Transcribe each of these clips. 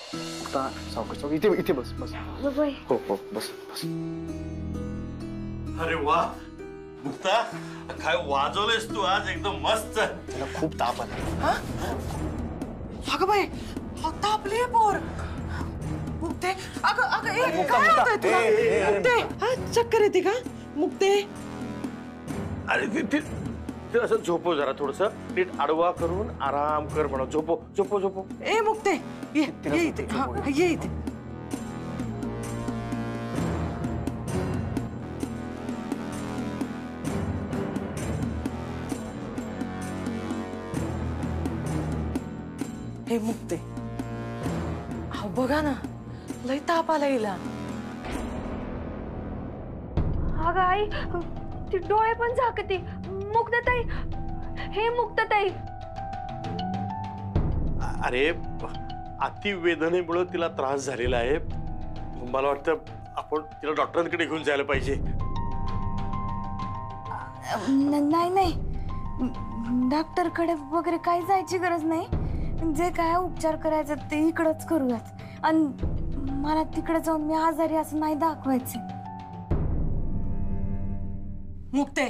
सावकाश इथे इथे बस बस. हो हो बस बस. अरे वा मुक्ता, काय वाजवलेस तू आज एकदम मस्त. त्याला खूप ताप आला. अगं बाई तापली पोर. मुक्ते अगं अगं काय होतंय तुला? मुक्ते चक्कर येते का मुक्ते? अरे ते असं झोपव जरा, थोडस नीट आडवा करून आराम कर म्हणा. झोपो झोपो झोपो. ए मुक्ते ये इथे. ये इथे. हे मुक्ते अहो बघा ना लय ताप आला हिला. अगं आई ती डोळे पण झाकते. मुक्ताताई, हे मुक्ताताई. अरे अतिवेदनेमुळे तिला त्रास झालेला आहे. मला वाटतं आपण तिला डॉक्टरांकडे घेऊन जायला पाहिजे. नाही नाही डॉक्टरकडे वगैरे काही जायची गरज नाही. जे काय उपचार करायचं ते इकडंच करूयात. आणि मला तिकडे जाऊन मी आजारी असं नाही दाखवायचं. मुक्ते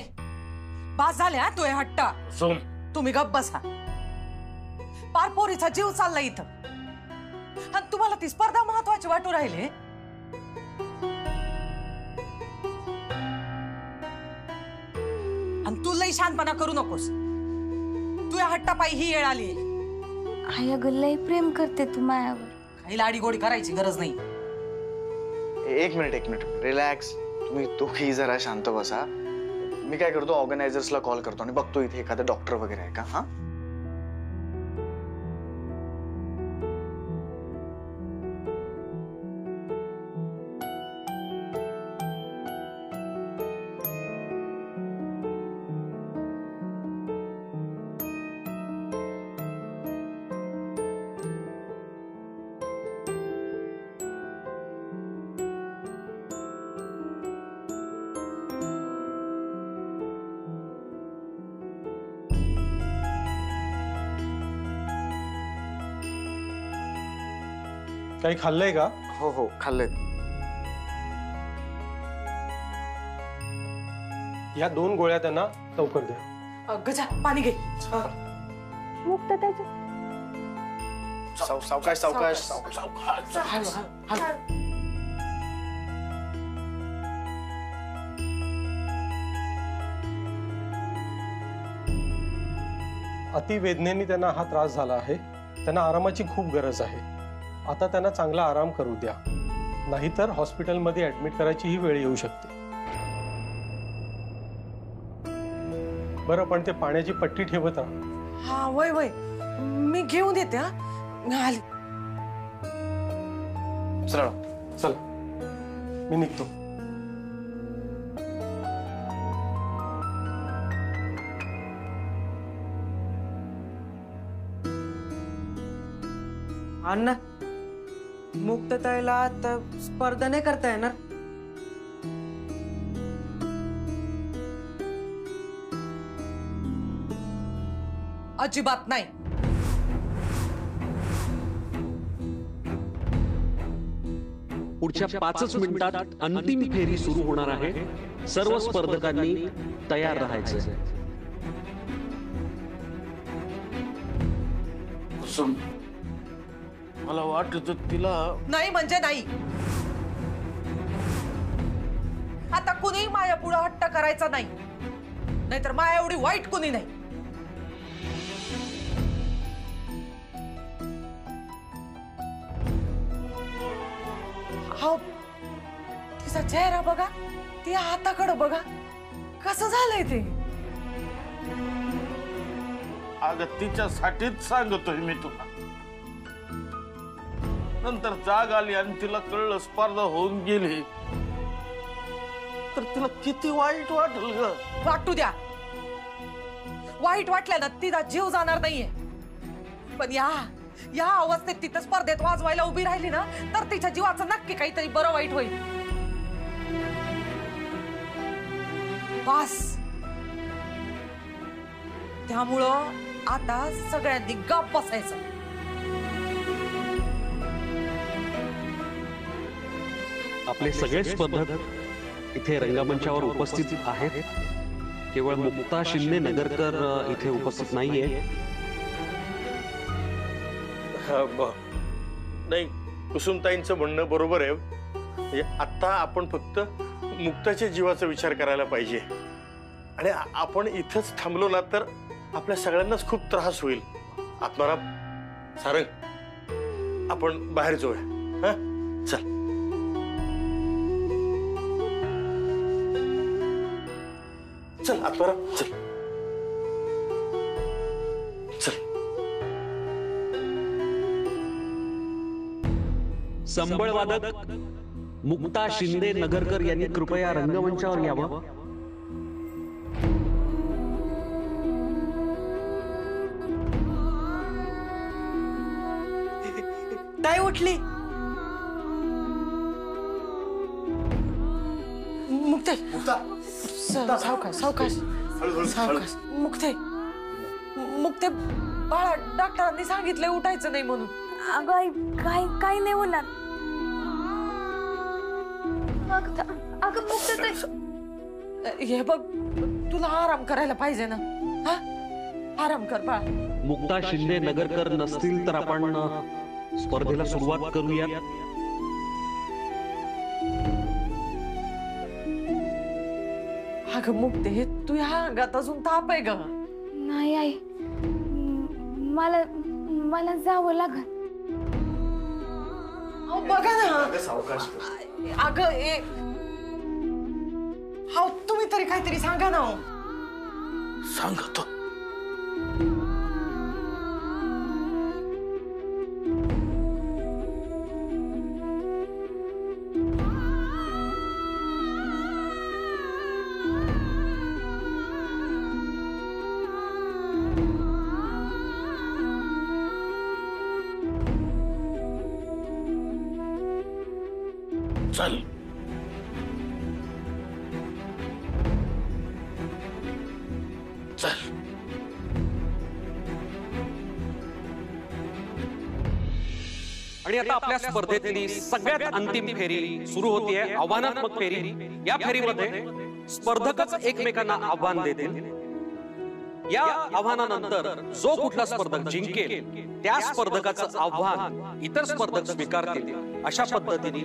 बास झाल्या तू हट्टा. तुम्ही गप्प बसा. पार पोरीचा जीव चालला इथं आणि तुम्हाला ती स्पर्धा महत्वाची वाटू राहिले. आणि तू लई शांतपणा करू नकोस. तुझ्या हट्टापायी ही वेळ आली. आई अगं लय प्रेम करते तू मायावर. काही लाडी गोडी करायची गरज नाही. एक मिनिट रिलॅक्स. तुम्ही दोघी जरा शांत बसा. मी काय करतो ऑर्गनायझर्सला कॉल करतो आणि बघतो इथे एखादा डॉक्टर वगैरे आहे का. हा काही खाल्लंय का? हो हो खाल्लेत. या 2 गोळ्या त्यांना लवकर द्या. गजा पाणी घे. मुक्ताताई सावकाश सावकाश. अतिवेदनेने त्यांना हा त्रास झाला आहे. त्यांना आरामाची खूप गरज आहे. आता त्यांना चांगला आराम करू द्या, नाहीतर हॉस्पिटलमध्ये ऍडमिट करायची ही वेळ येऊ शकते. बरं पण ते पाण्याची पट्टी ठेवत राहा. हा वय वय मी घेऊन येते. आली. चला चला मी निघतो. अण्णा मुक्ताताईला आता स्पर्धा नाही करता येणार. अजिबात नाही. पुढच्या 5 मिनिटात अंतिम फेरी सुरू होणार आहे. सर्व स्पर्धकांनी तयार राहायचं. मला वाटत तिला नाही म्हणजे नाही. आता कुणी माया पुढे हट्ट करायचा नाही, नाहीतर माया एवढी वाईट कुणी नाही. हो तिचा चेहरा बघा, ती हाताकडे बघा, कसं झालंय ते. अगं तिच्यासाठीच सांगतोय मी तुला. नंतर जाग आली आणि तिला कळलं स्पर्धा होऊन गेली तर तिला किती वाईट वाटेल ग. वाटू द्या. वाईट वाटल्यानं तिचा जीव जाणार नाहीये, पण या अवस्थेत तिथं स्पर्धेत वाजवायला उभी राहिली ना तर तिच्या जीवाचं नक्की काहीतरी बरं वाईट होईल. बस त्यामुळं आता सगळ्यांनी गप्प बसायचं. आपले सगळे स्पर्धक इथे रंगमंचावर उपस्थित आहेत. केवळ मुक्ता शिंदे नगरकर इथे उपस्थित नाहीये. नाही, कुसुमताईंचं म्हणणं बरोबर आहे. म्हणजे आता आपण फक्त मुक्ताच्या जीवाचा विचार करायला पाहिजे. आणि आपण इथंच थांबलो ना तर आपल्या सगळ्यांनाच खूप त्रास होईल. आत्माराम, सारंग, आपण बाहेर जाऊया. हा, चल. चल आत्माराम, चल चल. संबळवादक मुक्ता शिंदे नगरकर यांनी कृपया रंगमंचावर यावं. ताई उठली. मुक्ते सावकाश सावकाश सावकाश. मुक्ते मुक्ते बाळा, डॉक्टरांनी सांगितलंय उठायचं नाही म्हणून. अगं आई, काही नाही होणार. अगं मुक्ताताई, हे बघ, तुला आराम करायला पाहिजे ना. हा, आराम कर बाळा. मुक्ता शिंदे नगरकर नसतील तर आपण स्पर्धेला सुरुवात करूया. अगं मुक्ते, तू ह्या अंगात अजून ताप आहे ग. नाही आई, मला जावं लागल. बघा ना. अगं तुम्ही तरी काहीतरी सांगा ना. सांगतो. चल. चल. आणि आता आपल्या स्पर्धेतली सगळ्यात अंतिम फेरी सुरू होतीये, आव्हानात्मक फेरी. या फेरीमध्ये स्पर्धकच एकमेकांना आव्हान देतील. या आव्हानानंतर जो कुठला स्पर्धक जिंकेल त्या स्पर्धकाचं आव्हान इतर स्पर्धक स्वीकारतील. अशा पद्धतीने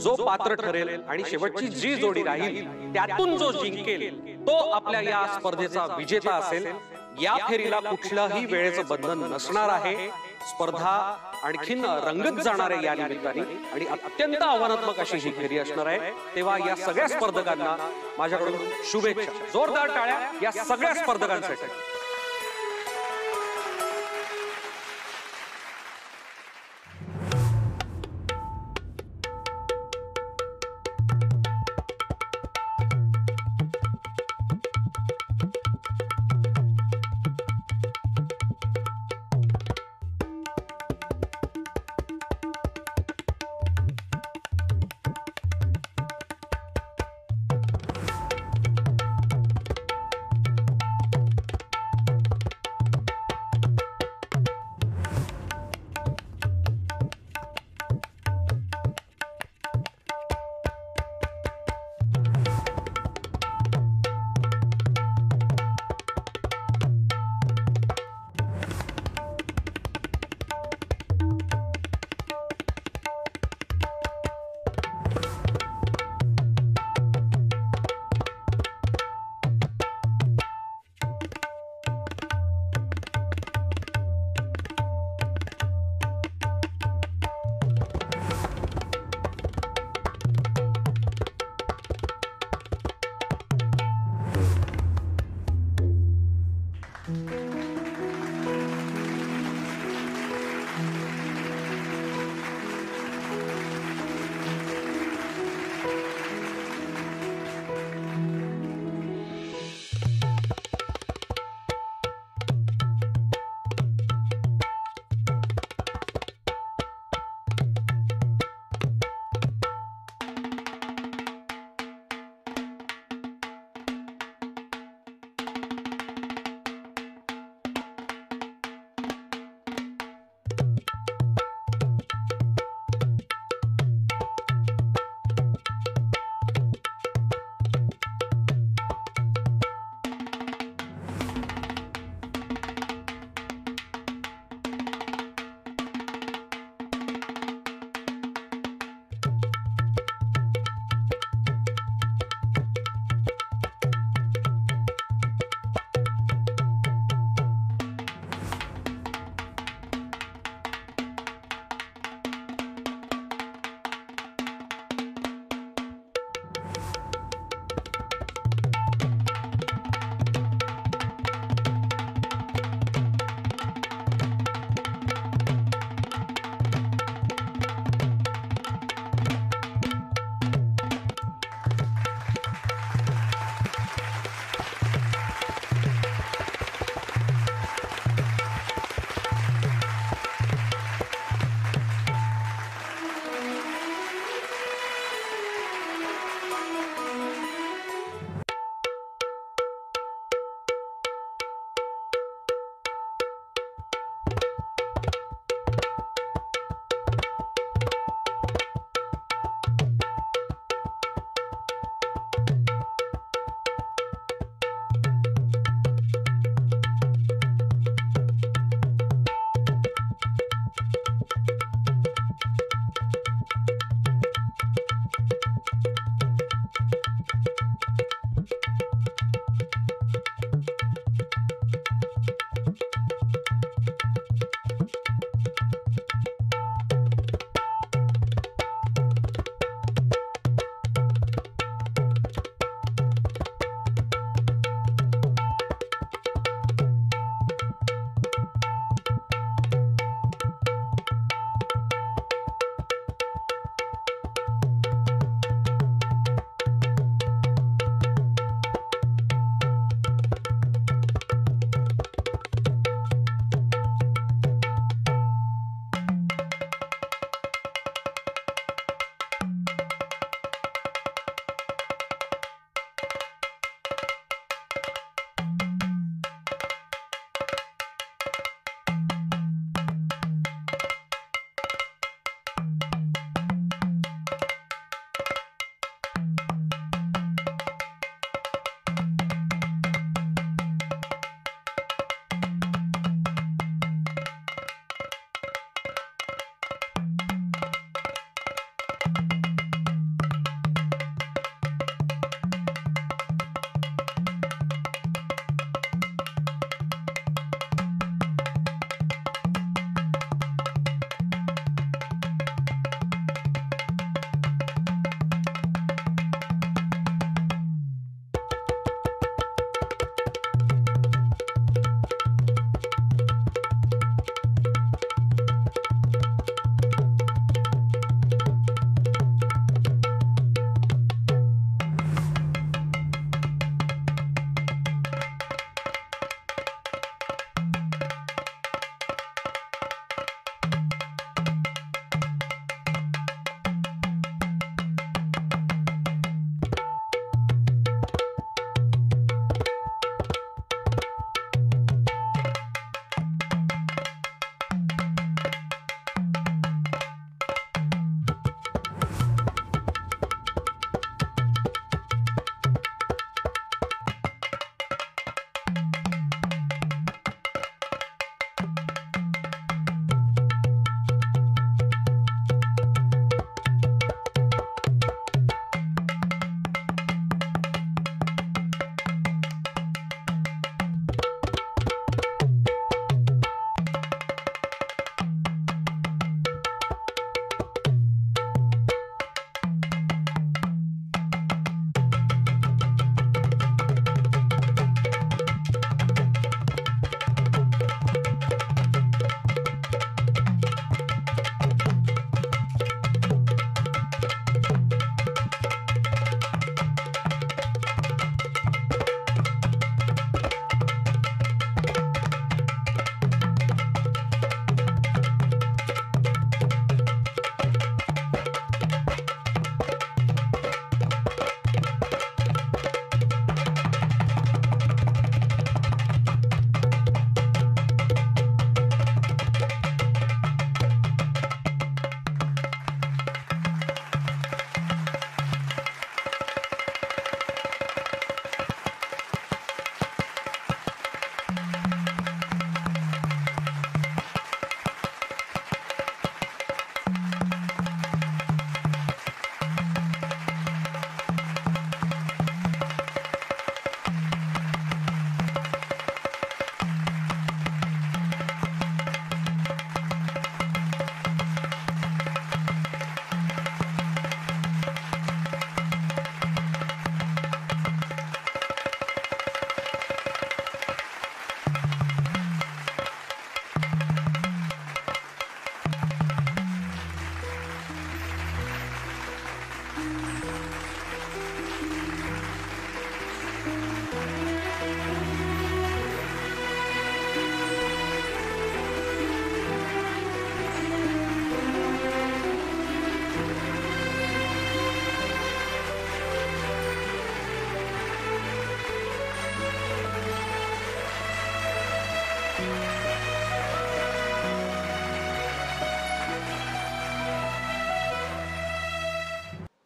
जो पात्र ठरेल आणि शेवटची जी जोडी राहील त्यातून जो जिंकेल तो आपल्या या स्पर्धेचा विजेता असेल. या फेरीला कुठल्याही वेळेचं बंधन नसणार आहे. स्पर्धा आणखीन रंगत जाणार आहे या निमित्ताने आणि अत्यंत आव्हानात्मक अशी ही फेरी असणार आहे. तेव्हा या सगळ्या स्पर्धकांना माझ्याकडून शुभेच्छा. जोरदार टाळ्या या सगळ्या स्पर्धकांसाठी.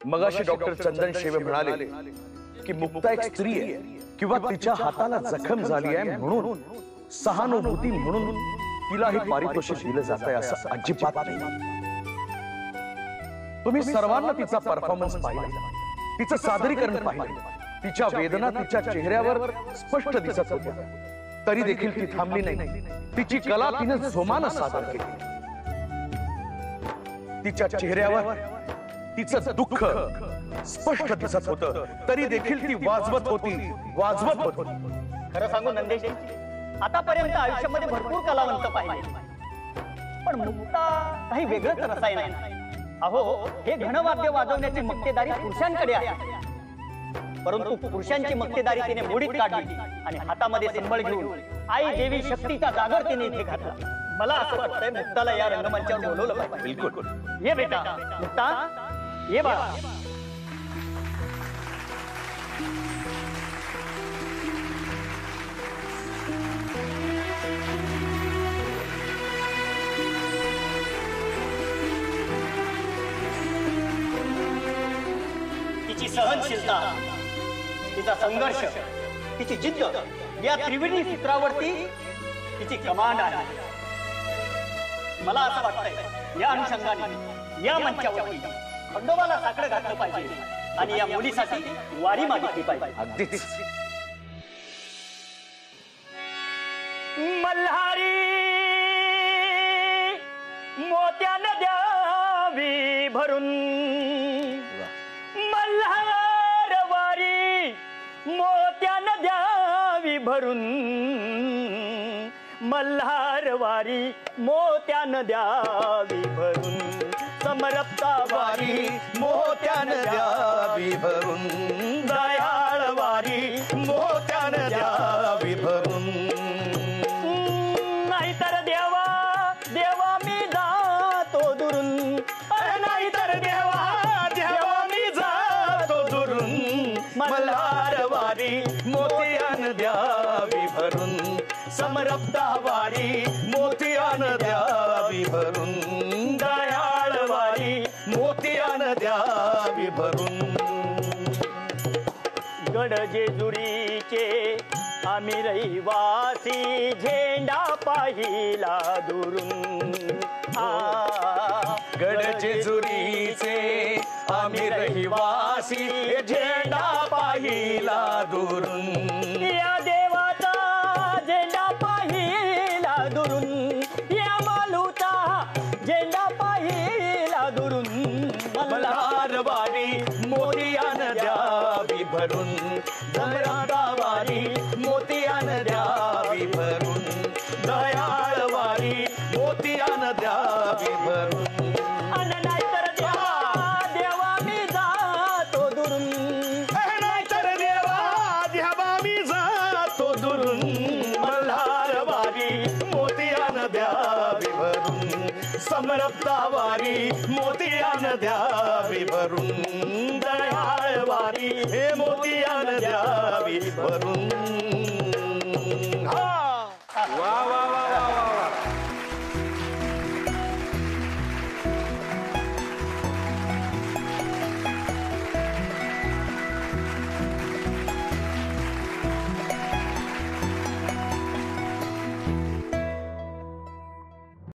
मगाशी डॉक्टर चंदन शेवे म्हणाले की मुक्ता एक स्त्री आहे किंवा तिच्या हाताला जखम झाली आहे म्हणून सहानुभूती म्हणून तिला हे पारितोषिक दिलं जात आहे असं अजिबात नाही. तुम्ही सर्वांना तिचा परफॉर्मन्स पाहिला, तिचं सादरीकरण पाहिलं, तिच्या वेदना तिच्या चेहऱ्यावर स्पष्ट दिसत होत्या, तरी देखील ती थांबली नाही. तिची कला तिने जोमानं सादर केली. तिच्या चेहऱ्यावर तिचं दुःख स्पष्ट दिसत होतं, तरी देखील ती वाजवत होती. खरं सांगू नंदेश, आतापर्यंत आयुष्यामध्ये भरपूर कलावंत पाहिले, पण मुक्ता काही वेगळंच रसायन आहे. अहो, हे घनवाद्य वाजवण्याची मक्तेदारी पुरुषांकडे आहे, परंतु पुरुषांची मक्तेदारी तिने मोडीत काढली आणि हातामध्ये संबळ घेऊन आई देवी शक्तीचा जागर तिने इथे घातला. मला असं वाटतंय मुक्ताला या रंगमंचावर बोलवलं पाहिजे. बिलकुल. ये बेटा, मुक्ता ये बाळा. तिची सहनशीलता, तिचा संघर्ष, तिची जिद्द या त्रिवेणी सूत्रावरती तिची कमांड आहे. मला असं वाटतंय या अनुषंगाने या मंचावरती खंडोबाला साकडं घातलं पाहिजे आणि या मुलीसाठी वारी मागितली पाहिजे. अगदीच. मल्हारी मोत्यानं द्यावी भरून, मल्हार वारी मोत्यानं द्यावी भरून, मल्हार वारी मोत्यानं द्यावी भरून, समरप्ता वारी मोत्यानं द्यावी भरून, दयाळ वारी मोत्यानं द्यावी भरून. नाहीतर देवा देवा मी जातो दुरून, अरे नाहीतर देवा देवा मी जातो दुरून, मल्हार वारी मोत्यानं द्यावी भरून, समरप्ता वारी मोत्यानं द्यावी भरून, दयाळ वारी मोत्यानं द्यावी भरून. गड जेजुरीचे आम्ही रहिवासी झेंडा पाहिला दुरून, गड जेजुरीचे आम्ही रहिवासी झेंडा पाहिला दुरून. या देवाचा झेंडा पाहिला दुरून, या मालूचा झेंडा पाहिला दुरून, मल्हार वारी मोत्यानं द्यावी भरून, दयाळ वारी मोत्यानं द्यावी भरून, दयाळ वारी मोत्यानं द्यावी भरून. नाहीतर देवा देवा मी जातो दुरून, नाहीतर देवा देवा मी जातो दुरून, मल्हार वारी मोत्यानं द्यावी भरून, समरप्ता वारी मोत्यानं द्यावी भरून, दयाळ वारी हे मोत्यानं द्यावी भरून. हा